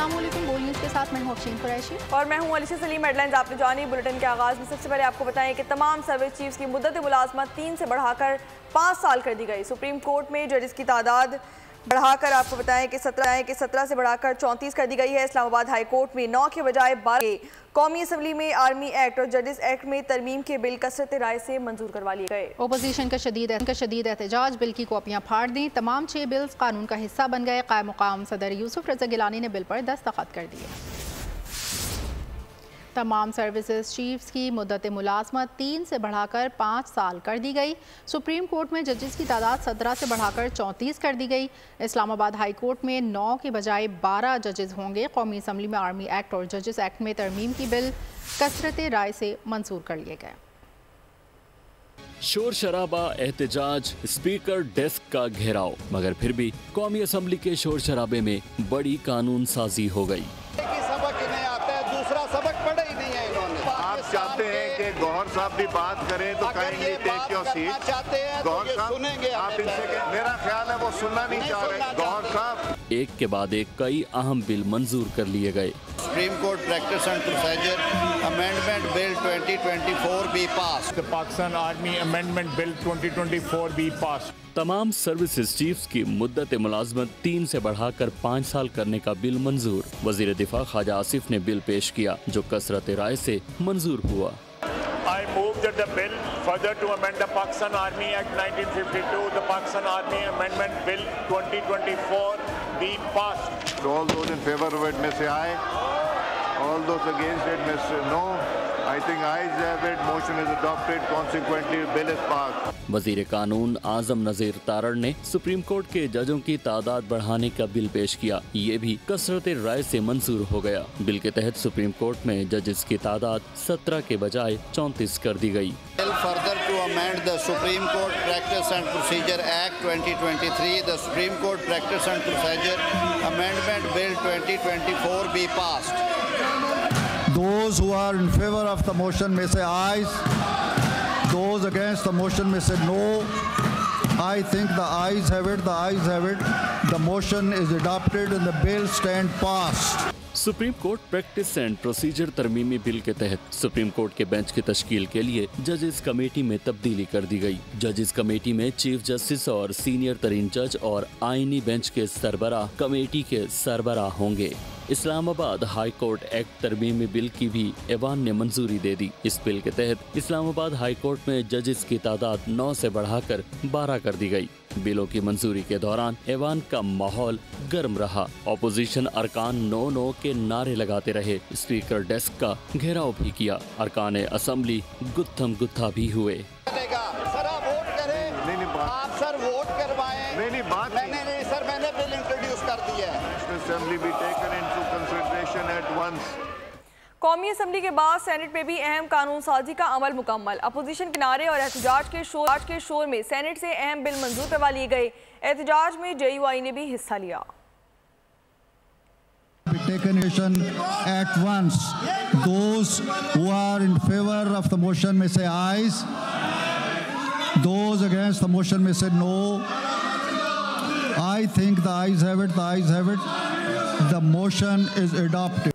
अस्सलाम वालेकुम। बोल न्यूज़ के साथ मैं हूं अफशीन कुरैशी और मैं हूं अलिशा सलीम। हेडलाइंस आपने जानी। बुलेटिन के आगाज़ में सबसे पहले आपको बताएं कि तमाम सर्विस चीफ्स की मुद्दत मुलाजमत 3 से बढ़ाकर 5 साल कर दी गई। सुप्रीम कोर्ट में जजेस की तादाद बढ़ाकर आपको बताएं कि 17 से बढ़ाकर 34 कर दी गई है। इस्लामाबाद हाई कोर्ट में 9 के बजाय 12। कौमी असम्बली में आर्मी एक्ट और जजेस एक्ट में तरमीम के बिल कसरत राय से मंजूर करवा लिए गए। ओपोजिशन का शदीद एहतजाज, बिल की कॉपियां फाड़ दी। तमाम 6 बिल्स कानून का हिस्सा बन गए। कायम मुकाम सदर यूसुफ रज़ा गिलानी ने बिल पर दस्तखत कर दिए। तमाम सर्विसेज चीफ्स की मुद्दत मुलाजमत 3 से बढ़ाकर 5 साल कर दी गई। सुप्रीम कोर्ट में जजेस की तादाद 17 से बढ़ाकर 34 कर दी गई। इस्लामाबाद हाई कोर्ट में 9 के बजाय 12 जजेस होंगे। कौमी असम्बली में आर्मी एक्ट और जजेस एक्ट में तरमीम की बिल कसरत राय से मंजूर कर लिए गए। शोर शराबा, एहतजाज, स्पीकर डेस्क का घेराव, मगर फिर भी कौमी असम्बली के शोर शराबे में बड़ी कानून साजी हो गई। चाहते हैं कि गौहर साहब भी बात करें तो kindly take your seat. Gauhar साहब आप इनसे, मेरा ख्याल है वो सुनना नहीं चाह रहे। गौहर साहब, एक के बाद एक कई अहम बिल मंजूर कर लिए गए। Supreme court practice and procedure amendment bill 2024 be pass. The Pakistan Army Amendment Bill 2024 be passed. तमाम सर्विसेज चीफ्स की मुद्दत मुलाजमत 3 से बढ़ाकर 5 साल करने का बिल मंजूर। वजीर दिफा ख्वाजा आसिफ ने बिल पेश किया जो कसरत राय से मंजूर हुआ। I move that the bill further to amend the Pakistan Army Act 1952, the Pakistan Army Amendment Bill 2024 be passed. all those in favor of it may say aye. All those against it may say no. I think ayes have it. Motion is adopted. Consequently, bill is passed. वजीर कानून आजम नजीर तारड़ ने supreme court के जजों की तादाद बढ़ाने का bill पेश किया। ये भी कसरत राय से मंजूर हो गया। बिल के तहत सुप्रीम कोर्ट में जजेस की तादाद 17 के बजाय 34 कर दी गई। Bill further to amend the Supreme Court Practice and Procedure Act 2023, the Supreme Court Practice and Procedure Amendment Bill 2024 be passed. Those who are in favor of the motion may say ayes. Those against the motion may say no. I think the ayes have it. The ayes have it. The motion is adopted and the bill stand passed. Supreme court practice and procedure तरमीमी bill के तहत supreme court के bench की तश्कील के लिए जजेस committee में तब्दीली कर दी गई। जजेस कमेटी में चीफ जस्टिस और सीनियर तरीन जज और आईनी बेंच के सरबराह कमेटी के सरबराह होंगे। इस्लामाबाद हाई कोर्ट एक्ट तरमीमी बिल की भी ऐवान ने मंजूरी दे दी। इस बिल के तहत इस्लामाबाद हाई कोर्ट में जजेस की तादाद 9 से बढ़ाकर 12 कर दी गई। बिलों की मंजूरी के दौरान ऐवान का माहौल गर्म रहा। ऑपोजिशन अरकान नो नो के नारे लगाते रहे। स्पीकर डेस्क का घेराव भी किया। अरकान असम्बली गुत्थम गुत्था भी हुए। सर आप वोट करें, आप सर वोट करवाएं। नहीं सर, मैंने बिल इंट्रोड्यूस कर दिया है। Assembly be taken into consideration at once. कौमी असम्बली के बाद सेनेट में भी अहम कानून साजी का अमल मुकम्मल। अपोजिशन के नारे और एहतजाज के शोर में सेनेट से अहम बिल मंजूर करवा लिए गए। एहतजाज में JUI ने भी हिस्सा लिया। Taken at once. Those who are in favor of the motion may say ayes. Those against the motion may say no. I think the ayes have it. The ayes have it. The motion is adopted.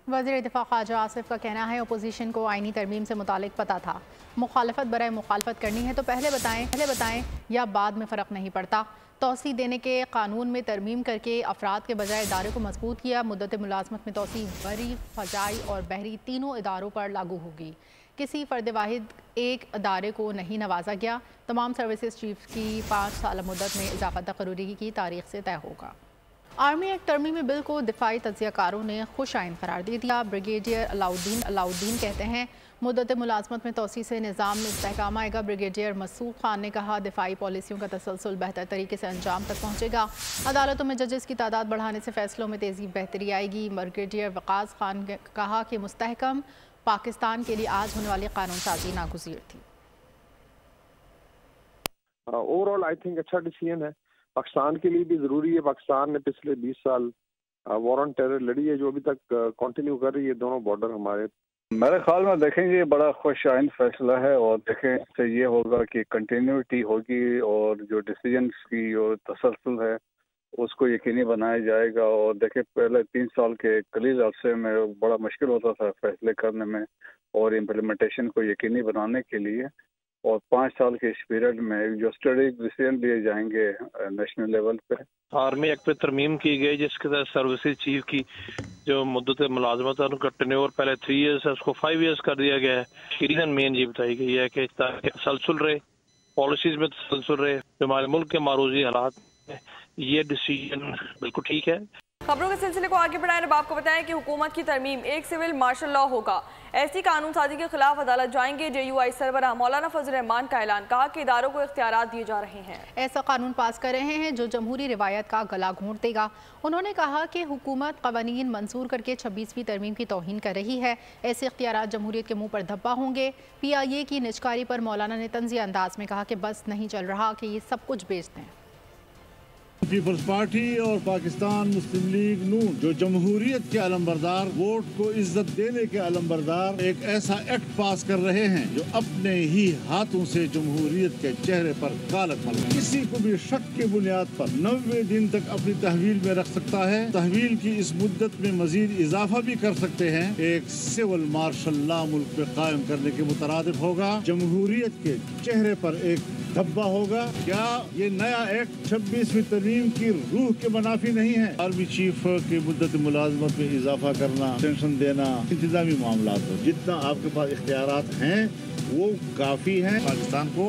वज़ीर दिफा ख्वाजा आसिफ का कहना है opposition को आइनी तरमीम से मुतालिक पता था। मुखालफत बराए मुखालफत करनी है तो पहले बताएं या बाद में फ़र्क नहीं पड़ता। तोसी देने के कानून में तरमीम करके अफराद के बजाय इदारे को मजबूत किया। मुद्दत मुलाजमत में तोसी बरी, फ़जाई और बहरी तीनों इदारों पर लागू होगी। किसी फ़र्द वाहिद एक इदारे को नहीं नवाजा गया। तमाम सर्विसेज चीफ की 5 साल मुद्दत में इजाफा तकर्री की तारीख से तय होगा। आर्मी एक्ट तरमीमी बिल को दिफाई तज्ज़ियाकारों ने खुश आइन करार दे दिया। ब्रिगेडियर अलाउद्दीन कहते हैं मुद्दत मुलाजमत में तोसी से निज़ाम में इस्तेहकाम आएगा। ब्रिगेडियर मसूद खान ने कहा दिफाई पॉलिसियों का तसलसल बेहतर तरीके से अंजाम तक पहुँचेगा। अदालतों में जजेस की तादाद बढ़ाने से फैसलों में तेज़ी बेहतरी आएगी। ब्रिगेडियर वक़ास खान ने कहा कि मुस्तहकम पाकिस्तान के लिए आज होने वाली कानून साजी नागुज़ीर थी। ओवरऑल आई थिंक अच्छा डिसीजन है। पाकिस्तान के लिए भी ज़रूरी है। पाकिस्तान ने पिछले 20 साल वॉर ऑन टेरर लड़ी है जो अभी तक कंटिन्यू कर रही है दोनों बॉर्डर हमारे। मेरे ख्याल में देखेंगे बड़ा खुश आइन फैसला है और देखें इससे ये होगा कि कंटिन्यूटी होगी और जो डिसीजंस की जो तसलसल है उसको यकीनी बनाया जाएगा। और देखिए पहले 3 साल के कलील अरसे में बड़ा मुश्किल होता था फैसले करने में और इम्प्लीमेंटेशन को यकीनी बनाने के लिए, और 5 साल के इस पीरियड में जो स्टडी डिसीजन लिए जाएंगे नेशनल लेवल पे। आर्मी एक्ट पे तरमीम की गई जिसके तहत सर्विसेज चीफ की जो मुद्दत मुलाजमत है उनका टेन्योर पहले 3 इयर्स है उसको 5 इयर्स कर दिया गया है। रीजन मेन ये बताई गई है कि ताकि तसलसल रहे, पॉलिसीज में तसलसल रहे, जो हमारे मुल्क के मारूजी हालात में ये डिसीजन बिल्कुल ठीक है। खबरों के सिलसिले को आगे बढ़ाएं। अब आपको बताएं कि हुकूमत की तरमीम एक सिविल मार्शल लॉ होगा। ऐसी कानून साजी के खिलाफ अदालत जाएंगे। JUI सरबराह मौलाना फजल रहमान का ऐलान, कहा कि इदारों को इख्तियारात दिए जा रहे हैं। ऐसा कानून पास कर रहे हैं जो जमहूरी रिवायत का गला घोंट देगा। उन्होंने कहा कि हुकूमत कवानीन मंसूर करके 26वीं तरमीम की तौहीन कर रही है। ऐसे इख्तियारात जमहूरियत के मुँह पर धब्बा होंगे। PIA की निजकारी पर मौलाना ने तंज़िया अंदाज में कहा कि बस नहीं चल रहा कि ये सब कुछ बेच दें। पीपल्स पार्टी और पाकिस्तान मुस्लिम लीग नून जो जमहूरियत के अलमबरदार, वोट को इज्जत देने के अलमबरदार, एक ऐसा एक्ट पास कर रहे हैं जो अपने ही हाथों से जमहूरियत के चेहरे पर कालक मल किसी को भी शक की बुनियाद पर 90 दिन तक अपनी तहवील में रख सकता है। तहवील की इस मुद्दत में मजीद इजाफा भी कर सकते हैं। एक सिविल मार्शल लॉ मुल्क में कायम करने के मुतरादिफ होगा। जमहूरियत के चेहरे पर एक धब्बा होगा। क्या ये नया एक्ट 26वीं तरमीम की रूह के मुनाफी नहीं है? आर्मी चीफ की मुद्दत मुलाजमत में इजाफा करना, पेंशन देना, इंतजामी मामला हो, जितना आपके पास इख्तियारात हैं वो काफी हैं। पाकिस्तान को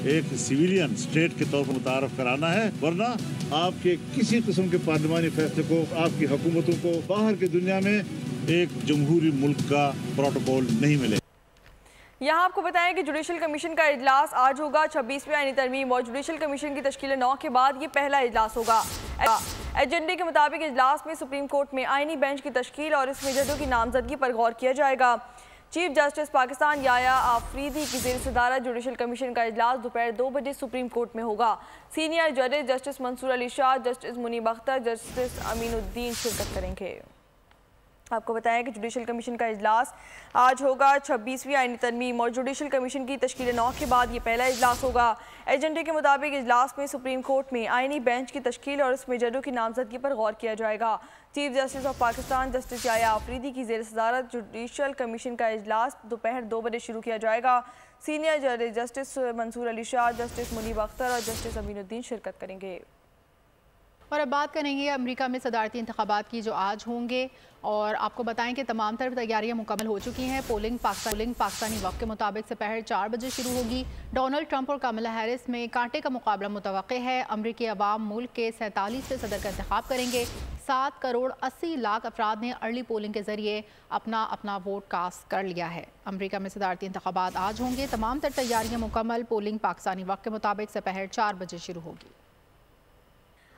एक सिविलियन स्टेट के तौर पर मुतारफ कराना है, वरना आपके किसी किस्म के पार्लिमानी फैसले को, आपकी हुकूमतों को बाहर की दुनिया में एक जमहूरी मुल्क का प्रोटोकॉल नहीं मिलेगा। यहाँ आपको बताएं कि जुडिशल कमीशन का इजलास आज होगा। 26वीं आईनी तरमीम और जुडिशल कमीशन की तश्कील 9 के बाद ये पहला इजलास होगा। एजेंडे के मुताबिक इजलास में सुप्रीम कोर्ट में आईनी बेंच की तश्कील और इसमें जजों की नामजदगी पर गौर किया जाएगा। चीफ जस्टिस पाकिस्तान याया आफरीदी की ज़ेर सदारत जुडिशल कमीशन का इजलास दोपहर 2 बजे सुप्रीम कोर्ट में होगा। सीनियर जजेस justice Mansoor Ali Shah, justice Munib Akhtar, justice Aminuddin शिरकत करेंगे। आपको बताएं कि जुडिशल कमीशन का इजलास आज होगा। 26वीं आईनी तरमीम और जुडिशल कमीशन की तश्कील 9 के बाद ये पहला इजलास होगा। एजेंडे के मुताबिक इजलास में सुप्रीम कोर्ट में आईनी बेंच की तश्कील और उसमें जजों की नामजदगी पर गौर किया जाएगा। Chief justice of Pakistan justice Yahya Afridi की ज़ेर सदारत जुडिशल कमीशन का इजलास दोपहर 2 बजे शुरू किया जाएगा। सीनियर जज जस्टिस मंसूर अली शाह, जस्टिस मुनीब अख्तर और जस्टिस अमीनुद्दीन शिरकत करेंगे। और अब बात करेंगे अमेरिका में सदारती इंतखाबात की जो आज होंगे, और आपको बताएं कि तमाम तरफ तैयारियां मुकम्मल हो चुकी हैं। पोलिंग पाकिस्तानी वक्त के मुताबिक दोपहर 4 बजे शुरू होगी। डोनाल्ड ट्रंप और कमला हैरिस में कांटे का मुकाबला मुतवक्के है। अमरीकी अवाम मुल्क के 47 सदर का इंतखाब करेंगे। 7 करोड़ 80 लाख अफराद ने अर्ली पोलिंग के जरिए अपना अपना वोट कास्ट कर लिया है। अमरीका में सदारती इंतखाबात आज होंगे। तमाम तर तैयारियां मुकम्मल। पोलिंग पाकिस्तानी वक्त के मुताबिक दोपहर 4 बजे शुरू होगी।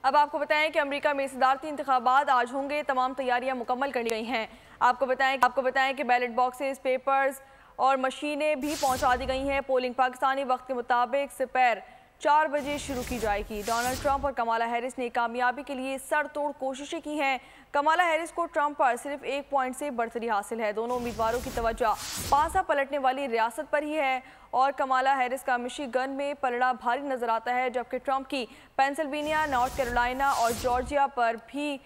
अब आपको बताएं कि अमेरिका में सदारती इंतखाबात आज होंगे। तमाम तैयारियां मुकम्मल कर ली गई हैं। आपको बताएं कि बैलेट बॉक्सेस, पेपर्स और मशीनें भी पहुंचा दी गई हैं। पोलिंग पाकिस्तानी वक्त के मुताबिक दोपहर 4 बजे शुरू की जाएगी। डोनाल्ड ट्रंप और कमला हैरिस ने कामयाबी के लिए सर तोड़ कोशिशें की हैं। कमला हैरिस को ट्रंप पर सिर्फ 1 पॉइंट से बढ़तरी हासिल है। दोनों उम्मीदवारों की तवज्जो पासा पलटने वाली रियासत पर ही है और कमला हैरिस का मिशिगन में पलड़ा भारी नजर आता है, जबकि ट्रंप की पेंसिल्वेनिया, नॉर्थ कैरोलिना और जॉर्जिया पर भी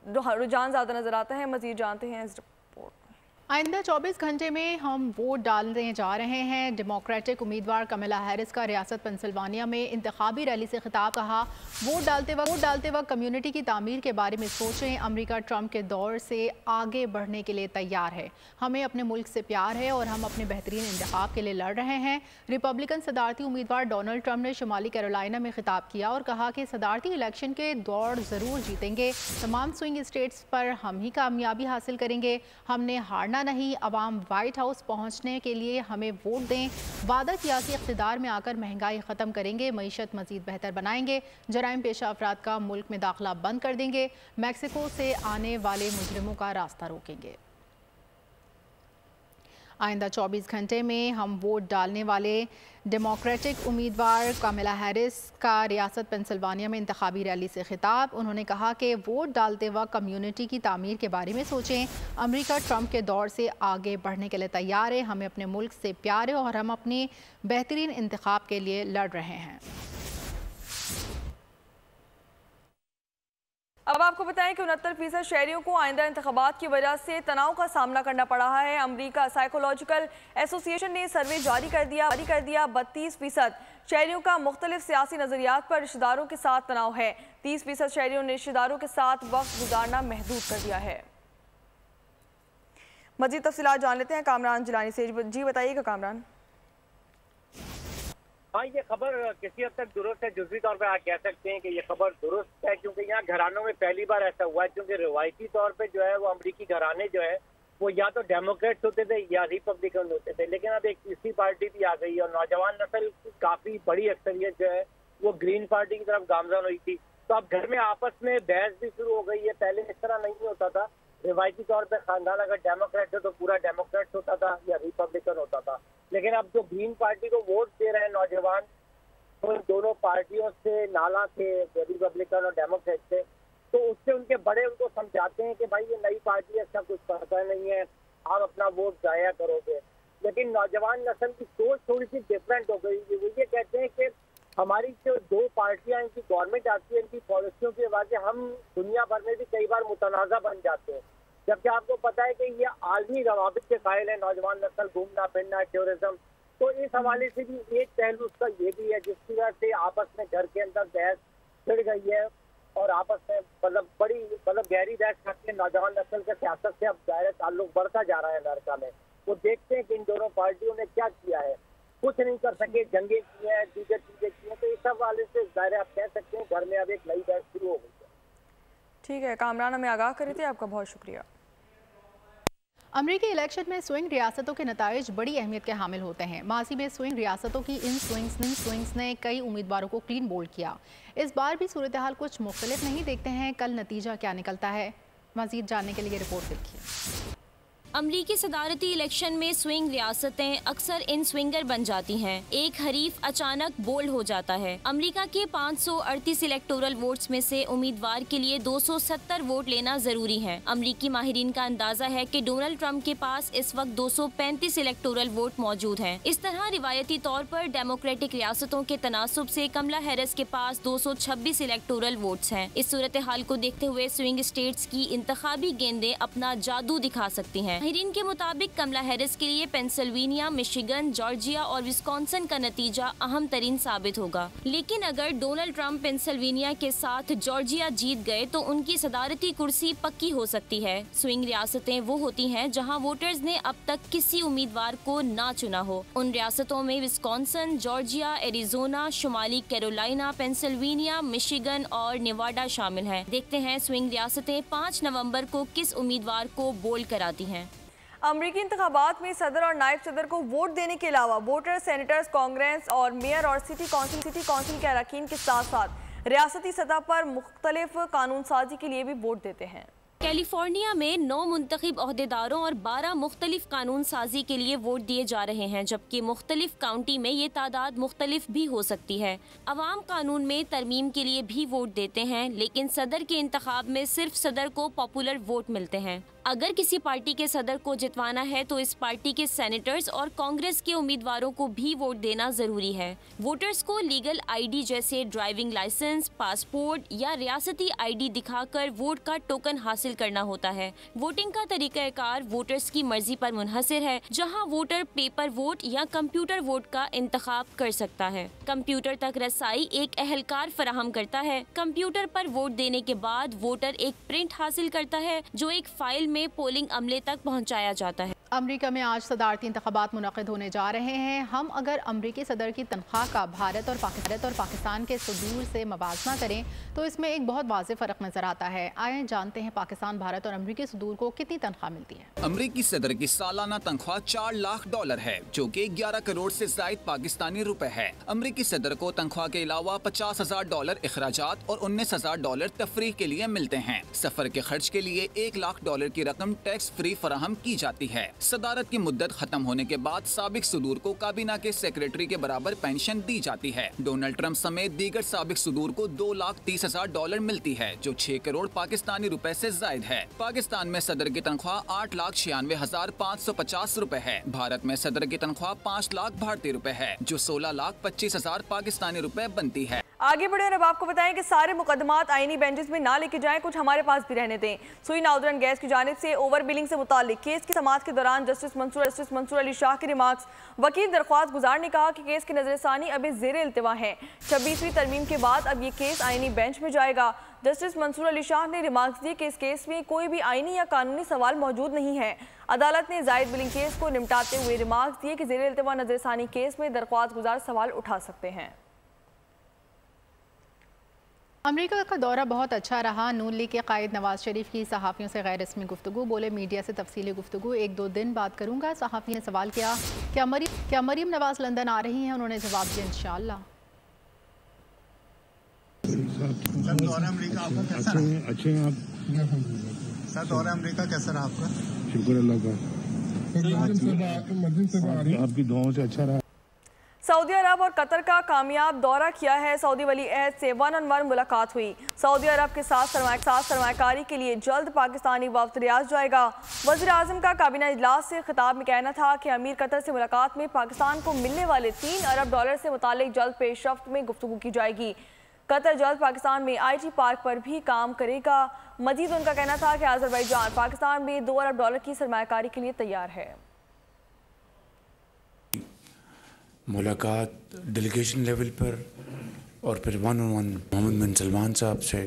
रुझान ज़्यादा नजर आता है। मजीद जानते हैं इस रिपोर्ट। आइंदा 24 घंटे में हम वोट डालने जा रहे हैं। डेमोक्रेटिक उम्मीदवार कमला हैरिस का रियासत पेंसिल्वेनिया में इंतखाबी रैली से खिताब, कहा वोट डालते वक्त कम्युनिटी की तामीर के बारे में सोचें। अमेरिका ट्रंप के दौर से आगे बढ़ने के लिए तैयार है। हमें अपने मुल्क से प्यार है और हम अपने बेहतरीन इंतखाब के लिए लड़ रहे हैं। रिपब्लिकन सदारती उम्मीदवार डोनाल्ड ट्रंप ने शुमाली कैरोलिना में खिताब किया और कहा कि सदारती इलेक्शन के दौड़ ज़रूर जीतेंगे। तमाम स्विंग स्टेट्स पर हम ही कामयाबी हासिल करेंगे। हमने हारना नहीं। अवाम वाइट हाउस पहुंचने के लिए हमें वोट दें। वादा सियासी इक़्तिदार में आकर महंगाई ख़त्म करेंगे, मईशत मज़ीद बेहतर बनाएंगे, जराइम पेशा अफराद का मुल्क में दाखिला बंद कर देंगे, मैक्सिको से आने वाले मुजरिमों का रास्ता रोकेंगे। आइंदा 24 घंटे में हम वोट डालने वाले डेमोक्रेटिक उम्मीदवार कमला हैरिस का रियासत पेंसिल्वेनिया में इंतखाबी रैली से खिताब। उन्होंने कहा कि वोट डालते वक्त कम्युनिटी की तामीर के बारे में सोचें। अमेरिका ट्रंप के दौर से आगे बढ़ने के लिए तैयार है। हमें अपने मुल्क से प्यार है और हम अपने बेहतरीन इंतखाब के लिए लड़ रहे हैं। अब आपको बताएं कि 69% शहरियों को आइंदा इंतखाबात की वजह से तनाव का सामना करना पड़ रहा है। अमेरिका साइकोलॉजिकल एसोसिएशन ने सर्वे जारी कर दिया 32% शहरियों का मुख्तलिफ सियासी नजरियात पर रिश्तेदारों के साथ तनाव है। 30% शहरियों ने रिश्तेदारों के साथ वक्त गुजारना महदूद कर दिया है। मजीद तफसीलात जान लेते हैं कामरान जिलानी से। जी बताइएगा कामरान। हाँ, ये खबर किसी हद तक दुरुस्त है। जुज़वी तौर पर आप कह सकते हैं कि ये खबर दुरुस्त है, क्योंकि यहाँ घरानों में पहली बार ऐसा हुआ है। क्योंकि रिवायती तौर पे जो है वो अमरीकी घराने जो है वो या तो डेमोक्रेट्स होते थे या रिपब्लिकन होते थे, लेकिन अब एक तीसरी पार्टी भी आ गई और नौजवान नस्ल की काफ़ी बड़ी अक्सरियत जो है वो ग्रीन पार्टी की तरफ गामजन हुई थी। तो अब घर में आपस में बहस भी शुरू हो गई है। पहले इस तरह नहीं होता था। रिवायती तौर पर खानदान अगर डेमोक्रेट है तो पूरा डेमोक्रेट्स होता था या रिपब्लिकन होता था, लेकिन अब जो ग्रीन पार्टी को वोट दे रहे हैं नौजवान, तो दोनों पार्टियों से नाला थे, रिपब्लिकन और डेमोक्रेट थे, तो उससे उनके बड़े उनको समझाते हैं कि भाई ये नई पार्टी है, इसका कुछ पता नहीं है, आप अपना वोट जाया करोगे। लेकिन नौजवान नस्ल की सोच थोड़ी सी डिफरेंट हो गई। वो ये कहते हैं कि हमारी जो दो पार्टियां, इनकी गवर्नमेंट आती है, इनकी पॉलिसियों की वजह से हम दुनिया भर में भी कई बार मुतनाज़ा बन जाते हैं। जबकि आपको पता है कि ये आलमी रवाबित के कायल है नौजवान नस्ल, घूमना फिरना, टूरिज्म। तो इस हवाले से भी एक पहलू उसका ये भी है जिसकी वजह से आपस में घर के अंदर बहस छिड़ गई है और आपस में बड़ी गहरी बहस करके नौजवान नस्ल के सियासत से अब दायरा ताल्लुक बढ़ता जा रहा है अमेरिका में। वो देखते हैं कि इन दोनों पार्टियों ने क्या किया है, कुछ नहीं कर सके, जंगे की हैं, दीगर चीजें की हैं। तो इस हवाले से दायरे आप कह सकते हैं घर में अब एक नई बहस शुरू हो गई है। ठीक है कामरान, हमें आगाह कर रही थी, आपका बहुत शुक्रिया। अमरीकी इलेक्शन में स्विंग रियासतों के नताइज बड़ी अहमियत के हामिल होते हैं। माजी में स्विंग रियासतों की इन स्विंग्स ने कई उम्मीदवारों को क्लीन बोल्ड किया। इस बार भी सूरत हाल कुछ मुख्तलिफ नहीं। देखते हैं कल नतीजा क्या निकलता है। मजीद जानने के लिए रिपोर्ट देखिए। अमरीकी सदारती इलेक्शन में स्विंग रियासतें अक्सर इन स्विंगर बन जाती हैं। एक हरीफ अचानक बोल्ड हो जाता है। अमरीका के 538 इलेक्टोरल वोट्स में से उम्मीदवार के लिए 270 वोट लेना जरूरी है। अमरीकी माहिरीन का अंदाजा है कि डोनाल्ड ट्रंप के पास इस वक्त 235 इलेक्टोरल वोट मौजूद हैं। इस तरह रिवायती तौर पर डेमोक्रेटिक रियासतों के तनासुब से कमला हैरिस के पास 226 इलेक्टोरल वोट्स हैं। इस सूरत हाल को देखते हुए स्विंग स्टेट्स की इंतखाबी गेंदें अपना जादू दिखा सकती हैं। माहिरीन के मुताबिक कमला हैरिस के लिए पेंसिल्वेनिया, मिशिगन, जॉर्जिया और विस्कॉन्सिन का नतीजा अहम तरीन साबित होगा। लेकिन अगर डोनाल्ड ट्रंप पेंसिल्वेनिया के साथ जॉर्जिया जीत गए तो उनकी सदारती कुर्सी पक्की हो सकती है। स्विंग रियासतें वो होती हैं जहां वोटर्स ने अब तक किसी उम्मीदवार को ना चुना हो। उन रियासतों में विस्कॉन्सिन, जॉर्जिया, एरिजोना, शुमाली कैरोलिना, पेंसिल्वेनिया, मिशिगन और नेवाडा शामिल हैं। देखते हैं स्विंग रियासतें 5 नवंबर को किस उम्मीदवार को बोल्ड कराती हैं। अमरीकी इंतखाबात में सदर और नायब सदर को वोट देने के अलावा वोटर, सेनेटर्स, कांग्रेस और मेयर और सिटी काउंसिल के अरकान के साथ साथ रियासती सतह पर मुख्तलिफ कानून साजी के लिए भी वोट देते हैं। कैलिफोर्निया में 9 मुंतखब ओहदेदारों और 12 मुख्तलिफ कानून साजी के लिए वोट दिए जा रहे हैं, जबकि मुख्तलिफ काउंटी में ये तादाद मुख्तलिफ भी हो सकती है। अवाम कानून में तरमीम के लिए भी वोट देते हैं, लेकिन सदर के इंतखाब में सिर्फ सदर को पॉपुलर वोट मिलते हैं। अगर किसी पार्टी के सदर को जितवाना है तो इस पार्टी के सेनेटर्स और कांग्रेस के उम्मीदवारों को भी वोट देना जरूरी है। वोटर्स को लीगल आईडी जैसे ड्राइविंग लाइसेंस, पासपोर्ट या रियासती आईडी दिखाकर वोट का टोकन हासिल करना होता है। वोटिंग का तरीकाकार वोटर्स की मर्जी पर मुनहसिर है, जहां वोटर पेपर वोट या कंप्यूटर वोट का इंतखाब कर सकता है। कंप्यूटर तक रसाई एक अहलकार फराहम करता है। कंप्यूटर पर वोट देने के बाद वोटर एक प्रिंट हासिल करता है जो एक फाइल में पोलिंग अमले तक पहुंचाया जाता है। अमेरिका में आज सदारती इंतखाबात मुनक़िद होने जा रहे हैं। हम अगर अमरीकी सदर की तनख्वाह का भारत और पाकिस्तान के सदूर से मवाजना करें तो इसमें एक बहुत वाज़ेह फ़र्क नज़र आता है। आइए जानते हैं पाकिस्तान, भारत और अमरीकी सदूर को कितनी तनख्वाह मिलती है। अमरीकी सदर की सालाना तनख्वाह $4 लाख है, जो कि 11 करोड़ से ज़ायद पाकिस्तानी रुपए है। अमरीकी सदर को तनख्वाह के अलावा $50,000 अखराजात और $19,000 तफरीह के लिए मिलते हैं। सफर के खर्च के लिए $1 लाख की रकम टैक्स फ्री फराहम की जाती है। सदारत की मुद्दत खत्म होने के बाद साबिक सदूर को काबीना के सेक्रेटरी के बराबर पेंशन दी जाती है। डोनाल्ड ट्रंप समेत दीगर साबिक सदूर को $2,30,000 मिलती है, जो 6 करोड़ पाकिस्तानी रुपए से जायद है। पाकिस्तान में सदर की तनख्वाह $8,96,550 है। भारत में सदर की तनख्वाह $5 लाख भारतीय रुपए है, जो $16,25,000 पाकिस्तानी रुपए बनती है। आगे बढ़े और अब आपको बताएं कि सारे मुकदमात आईनी बेंचेस में ना लेके जाएं, कुछ हमारे पास भी रहने दें। सुई नाउदरन गैस की जानिब से ओवर बिलिंग से मुताल्लिक केस की समाअत के दौरान जस्टिस मंसूर अली शाह के रिमार्क्स। वकील दरख्वास्त गुजार ने कहा कि केस की नजरसानी अभी जेर इल्तिवा है। 26वीं तरमीम के बाद अब ये केस आईनी बेंच में जाएगा। जस्टिस मंसूर अली शाह ने रिमार्क्स दिए कि इस केस में कोई भी आईनी या कानूनी सवाल मौजूद नहीं है। अदालत ने जायद बिलिंग केस को निपटाते हुए रिमार्क्स दिए कि जेर इल्तिवा नजरसानी केस में दरख्वास्त गुजार सवाल उठा सकते हैं। अमेरिका का दौरा बहुत अच्छा रहा। नून लीग के कायद नवाज शरीफ की सहाफ़ियों से गैर रस्मी गुफ्तगू। बोले मीडिया से तफसीली गुफ्तगू 1-2 दिन बात करूँगा। सहाफ़ी ने सवाल किया क्या मरीम नवाज लंदन आ रही हैं? उन्होंने जवाब दिया इंशाअल्लाह। अच्छे हैं आप सर? दौरा अमेरिका कैसा रहा आपका? शुक्र अल्लाह का, आपकी दुआओं से अच्छा रहा। सऊदी अरब और कतर का कामयाब दौरा किया है। सऊदी वली अहद से 1-on-1 मुलाकात हुई। सऊदी अरब के साथ सरमायाकारी के लिए जल्द पाकिस्तानी वफ्द रियाद जाएगा। वज़ीर आज़म का काबीना इजलास से खिताब में कहना था कि अमीर कतर से मुलाकात में पाकिस्तान को मिलने वाले $3 अरब से मुतालिक जल्द पेशरफ्त में गुफ्तगू की जाएगी। कतर जल्द पाकिस्तान में IT पार्क पर भी काम करेगा। मजीद उनका कहना था कि अज़रबैजान पाकिस्तान में $2 अरब की सरमायाकारी के लिए तैयार है। मुलाकात डेलीगेशन लेवल पर और फिर 1-on-1 मोहम्मद बिन सलमान साहब से,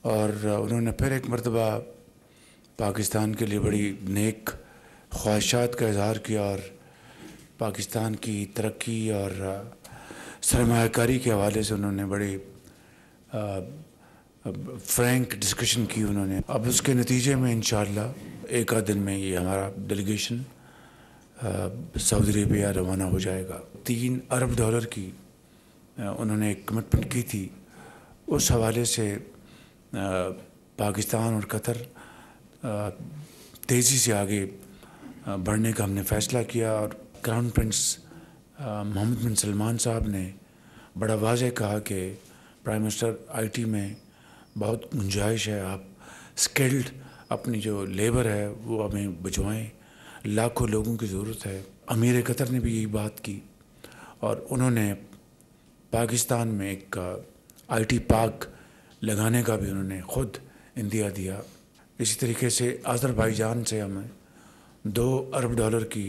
और उन्होंने फिर एक मरतबा पाकिस्तान के लिए बड़ी नेक ख्वाहिशात का इजहार किया और पाकिस्तान की तरक्की और सरमायाकारी के हवाले से उन्होंने बड़ी फ्रैंक डिस्कशन की उन्होंने। अब उसके नतीजे में इंशाअल्लाह एक आध दिन में ये हमारा डेलीगेशन सऊदी अरेबिया रवाना हो जाएगा। $3 अरब की उन्होंने एक कमिटमेंट की थी। उस हवाले से पाकिस्तान और कतर तेज़ी से आगे बढ़ने का हमने फ़ैसला किया और क्राउन प्रिंस मोहम्मद बिन सलमान साहब ने बड़ा वाज़ेह कहा कि प्राइम मिनिस्टर IT में बहुत गुंजाइश है, आप स्किल्ड अपनी जो लेबर है वो हमें भिजवाएँ, लाखों लोगों की ज़रूरत है। अमीर कतर ने भी यही बात की और उन्होंने पाकिस्तान में एक IT पार्क लगाने का भी उन्होंने ख़ुद इंदिया दिया। इसी तरीके से अज़रबैजान से हमें $2 अरब की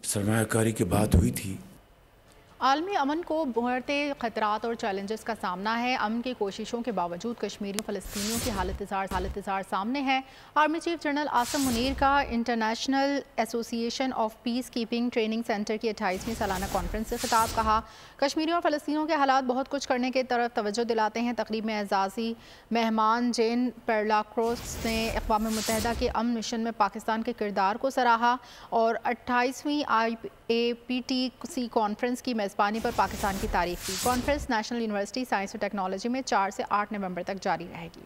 सरमायाकारी की बात हुई थी। आलमी अमन को बढ़ते ख़तरात और चैलेंजेस का सामना है। अमन की कोशिशों के बावजूद कश्मीरी फ़लस्तीनियों की हालत सामने है। Army chief general Asim Munir का international association of peacekeeping training centre की 28वीं सालाना कॉन्फ्रेंस से खिताब। कहा कश्मीरियों और फ़लस्तीनियों के हालात बहुत कुछ करने की तरफ तवज्जो दिलाते हैं। तकरीब में एजाज़ी मेहमान जेन पेरलाक्रोस ने अक़वाम मुत्तहिदा के अमन मिशन में पाकिस्तान के किरदार को सराहा और 28वीं IAPTC कॉन्फ्रेंस की मेज़बानी पर पाकिस्तान की तारीफ की। कॉन्फ्रेंस नेशनल यूनिवर्सिटी साइंस और टेक्नोलॉजी में 4 से 8 नवंबर तक जारी रहेगी।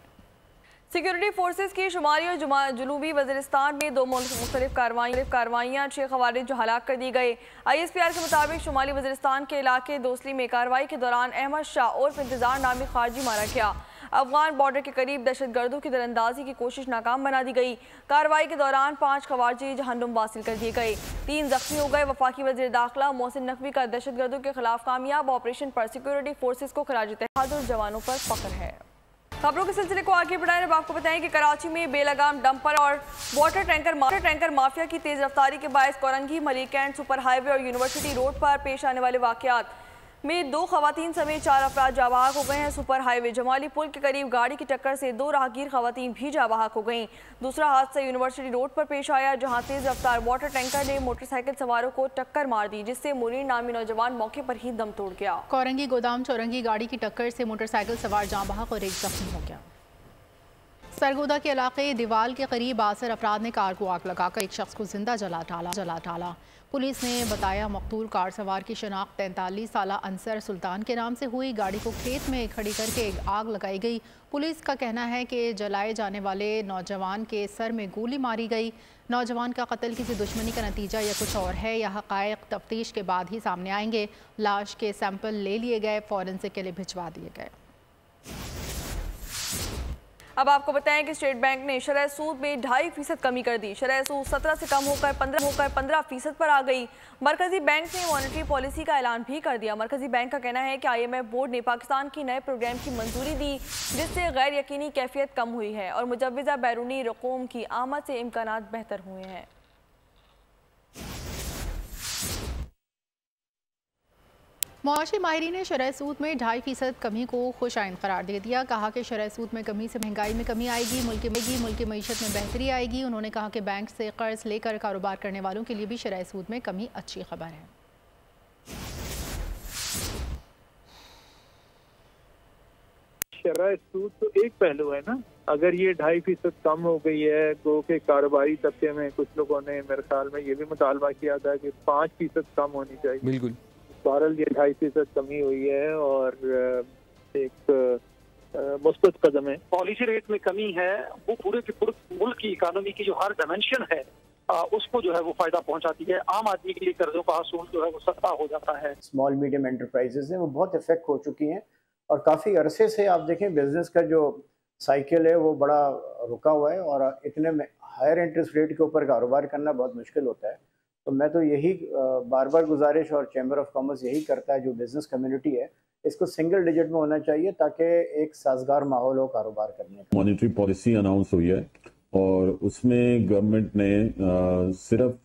सिक्योरिटी फोर्सेस की शुमाली और जनूबी वज़ीरिस्तान में 2 मुख्तलिफ कार्रवाइयाँ 6 खवारिज जो हलाक कर दी गए। ISPR के मुताबिक शुमाली वज़ीरिस्तान के इलाके दोसली में कार्रवाई के दौरान अहमद शाह और इंतज़ार नामी खारजी मारा गया। अफगान बॉर्डर के करीब दहशतगर्दों की दरअंदाजी की कोशिश नाकाम बना दी गई। कार्रवाई के दौरान 5 खवारजी जहन्नुम हासिल कर दिए गए, 3 जख्मी हो गए। वफाकी वज़ीर दाखिला मोहसिन नकवी का दहशतगर्दों के खिलाफ कामयाब ऑपरेशन पर सिक्योरिटी फोर्सेस को खराज तहसीन जवानों पर फख्र है। खबरों के सिलसिले को आगे बढ़ाएं। अब आपको बताएं कि कराची में बेलगाम डंपर और वाटर टैंकर माफिया की तेज रफ्तारी के बायस Korangi Malik Cantt super highway और यूनिवर्सिटी रोड पर पेश आने वाले वाकयात में 2 खवातीन समेत 4 अफराद जाबाहक हो गए हैं। सुपर हाईवे जमाली पुल के करीब गाड़ी की टक्कर से 2 राहगीर खवातीन भी जाबाहक हो गईं। दूसरा हादसा यूनिवर्सिटी रोड पर पेश आया, जहां तेज रफ्तार वाटर टैंकर ने मोटरसाइकिल सवारों को टक्कर मार दी, जिससे मुनीर नामी नौजवान मौके पर ही दम तोड़ गया। कोरंगी गोदाम चौरंगी गाड़ी की टक्कर से मोटरसाइकिल सवार जाबाहक और एक जख्मी हो गया। सरगोदा के इलाके दीवाल के करीब आसर अफराद ने कार को आग लगाकर एक शख्स को जिंदा जला डाला। पुलिस ने बताया मकतूल कार सवार की शनाख्त 43 साला अंसर सुल्तान के नाम से हुई। गाड़ी को खेत में खड़ी करके आग लगाई गई। पुलिस का कहना है कि जलाए जाने वाले नौजवान के सर में गोली मारी गई। नौजवान का कत्ल किसी दुश्मनी का नतीजा या कुछ और है, यह हक़ाइक़ तफ्तीश के बाद ही सामने आएंगे। लाश के सैंपल ले लिए गए, फॉरेंसिक के लिए भिजवा दिए गए। अब आपको बताएं कि स्टेट बैंक ने शरह सूद में 2.5% कमी कर दी। शरह सूद 17 से कम होकर 15% पर आ गई। मरकजी बैंक ने मॉनेटरी पॉलिसी का ऐलान भी कर दिया। मरकजी बैंक का कहना है कि IMF बोर्ड ने पाकिस्तान की नए प्रोग्राम की मंजूरी दी, जिससे गैर यकीनी कैफियत कम हुई है और मुजव्वज़ा बैरूनी रकूम की आमद से इम्कानात बेहतर हुए हैं। मुआशी माहिरीन ने शरह सूद में 2.5% कमी को खुशाइन करार दे दिया। कहा कि शरह सूद में कमी से महंगाई में कमी आएगी, मुल्क की मईशत में बेहतरी आएगी। उन्होंने कहा कि बैंक से कर्ज लेकर कारोबार करने वालों के लिए भी शरह सूद में कमी अच्छी खबर है। शरह सूद तो एक पहलू है ना, अगर ये 2.5% कम हो गई है, गो के कारोबारी तबके में कुछ लोगों ने मेरे ख्याल में ये भी मुतालबा किया था कि 5% कम होनी चाहिए। बिल्कुल, बहरहाल ये 2.5% कमी हुई है और एक मुस्बत कदम है। पॉलिसी रेट में कमी है, वो पूरे के पूरे मुल्क की इकानमी की जो हर डायमेंशन है उसको जो है वो फायदा पहुंचाती है। आम आदमी के लिए कर्जों का हसूल जो है वो सस्ता हो जाता है। स्मॉल मीडियम एंटरप्राइजेज हैं वो बहुत इफेक्ट हो चुकी हैं और काफ़ी अरसे से आप देखें बिजनेस का जो साइकिल है वो बड़ा रुका हुआ है और इतने हायर इंटरेस्ट रेट के ऊपर कारोबार करना बहुत मुश्किल होता है। तो मैं तो यही बार बार गुजारिश और चैम्बर ऑफ कॉमर्स यही करता है, जो बिजनेस कम्युनिटी है इसको सिंगल डिजिट में होना चाहिए ताकि एक साजगार माहौल हो कारोबार करने का। मॉनेटरी पॉलिसी अनाउंस हुई है और उसमें गवर्नमेंट ने सिर्फ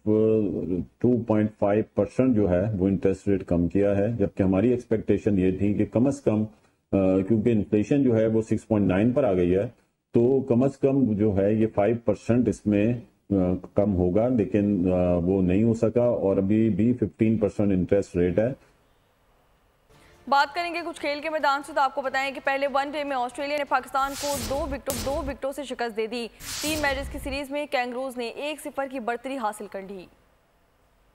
2.5% जो है वो इंटरेस्ट रेट कम किया है, जबकि हमारी एक्सपेक्टेशन ये थी कि कम से कम क्योंकि इन्फ्लेशन जो है वो 6.9 पर आ गई है, तो कम से कम जो है ये 5% इसमें कम होगा, लेकिन वो नहीं हो सका और अभी भी 15% इंटरेस्ट रेट है। बात करेंगे कुछ खेल के मैदान से, तो आपको बताएं कि पहले वनडे में ऑस्ट्रेलिया ने पाकिस्तान को 2 विकेटों से शिकस्त दे दी। 3 मैचेस की सीरीज में कैंगरूज ने 1-0 की बढ़तरी हासिल कर ली।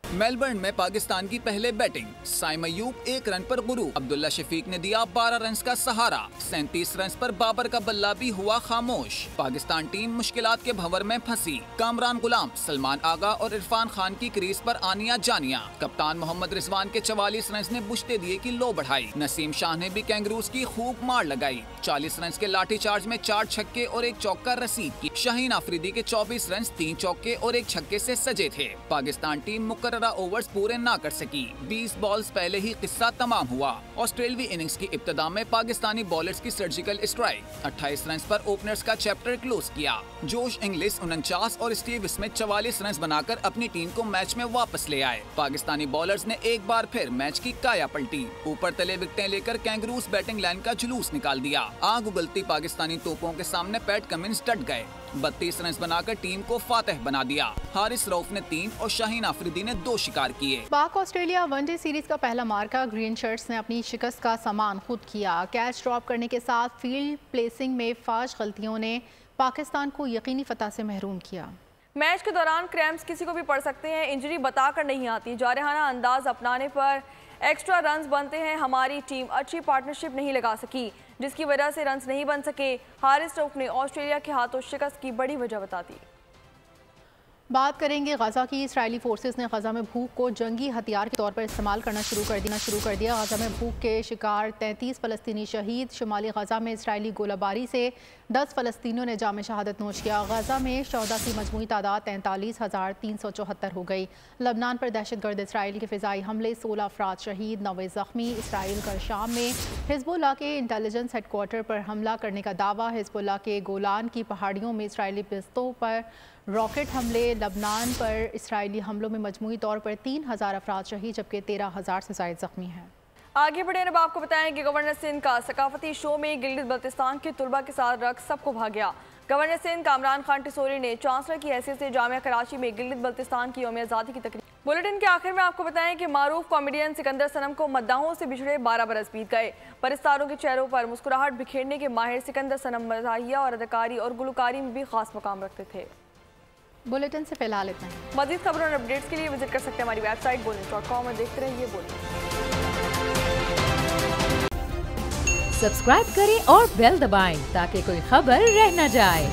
मेलबर्न में पाकिस्तान की पहले बैटिंग, साइम अयूब 1 रन पर गुरू, अब्दुल्ला शफीक ने दिया 12 रन का सहारा, 37 रन पर बाबर का बल्ला भी हुआ खामोश। पाकिस्तान टीम मुश्किलात के भंवर में फंसी। कामरान गुलाम, सलमान आगा और इरफान खान की क्रीज पर आनिया जानिया। कप्तान मोहम्मद रिजवान के 44 रन ने बुश्ते दिए की लो बढ़ाई। नसीम शाह ने भी कैंगरूज की खूब मार लगाई। 40 रन के लाठी चार्ज में 4 छक्के और 1 चौका रसीद की। शाहीन आफरीदी के 24 रन 3 चौके और 1 छक्के से सजे थे। पाकिस्तान टीम मुकर्ररा ओवर्स पूरे ना कर सकी। 20 बॉल्स पहले ही किस्सा तमाम हुआ। ऑस्ट्रेलवी इनिंग्स की इब्तिदा में पाकिस्तानी बॉलर्स की सर्जिकल स्ट्राइक, 28 रन पर ओपनर्स का चैप्टर क्लोज किया। जोश इंग्लिश 49 और स्टीव स्मिथ 44 रन बनाकर अपनी टीम को मैच में वापस ले आए। पाकिस्तानी बॉलर्स ने एक बार फिर मैच की काया पलटी। ऊपर तले विकेटें लेकर कैंगरूज बैटिंग लाइन का जुलूस निकाल दिया। आग उगलती पाकिस्तानी तोपों के सामने पैट कमिंस डट गए। 32 रन बनाकर टीम को फातेह बना दिया। हारिस रऊफ ने 3 और शाहीन आफरीदी ने 2 शिकार किए। पाक ऑस्ट्रेलिया वनडे सीरीज का पहला मार्का ग्रीन शर्ट्स ने अपनी शिकस्त का सामान खुद किया। कैच ड्रॉप करने के साथ फील्ड प्लेसिंग में फाश गलतियों ने पाकिस्तान को यकीनी फतह से महरूम किया। मैच के दौरान क्रैम्प्स किसी को भी पड़ सकते हैं, इंजरी बताकर नहीं आती। जारहाना अंदाज अपनाने पर एक्स्ट्रा रन्स बनते हैं। हमारी टीम अच्छी पार्टनरशिप नहीं लगा सकी, जिसकी वजह से रन्स नहीं बन सके। हारिस रऊफ ने ऑस्ट्रेलिया के हाथों शिकस्त की बड़ी वजह बता दी। बात करेंगे गजा की। इसराइली फोर्सेस ने गजा में भूख को जंगी हथियार के तौर पर इस्तेमाल करना शुरू कर दिया। गजा में भूख के शिकार 33 फ़लस्तीनी शहीद। शुमाली गजा में इसराइली गोलाबारी से 10 फ़लस्तीनियों ने जाम शहादत नोश किया। गजा में शहदा की मजमूई तादाद 43,374 हो गई। लबनान पर दहशतगर्द इसराइल के फ़िज़ाई हमले, 16 अफराद शहीद, 9 ज़ख्मी। इसराइल का शाम में हिज़्बुल्लाह के इंटेलिजेंस हेडक्वार्टर पर हमला करने का दावा। हिज़्बुल्लाह के गोलान की पहाड़ियों में इसराइली पिस्तों पर रॉकेट हमले। लबनान पर इसराइली हमलों में मजमूई तौर पर 3,000 अफराद शहीद, जबकि 13,000 से ज़ायद ज़ख्मी हैं। आगे बढ़े अब आपको बताएं कि गवर्नर सिंध का सकाफती शो में गिलगित बल्तिस्तान के तुलबा के साथ रक्स सबको भा गया। गवर्नर सिंध कामरान खान टिसोरी ने चांसलर की हैसियत से जामिया कराची में गिलगित बल्तिस्तान की यौम आज़ादी की तकरीब। बुलेटिन के आखिर में आपको बताएं कि मारूफ कॉमेडियन सिकंदर सनम को मद्दाहों से बिछड़े 12 बरस बीत गए। परस्तारों के चेहरों पर मुस्कुराहट बिखेरने के माहिर सिकंदर सनम मज़ाहिया और अदाकारी और गुलकारी में भी खास मुकाम रखते थे। बुलेटिन से फिलहाल इतना ही। मज़ीद खबरों और अपडेट्स के लिए विजिट कर सकते हैं हमारी वेबसाइट boldnews.com और देखते रहिए बोलने। सब्सक्राइब करें और बेल दबाएं ताकि कोई खबर रह न जाए।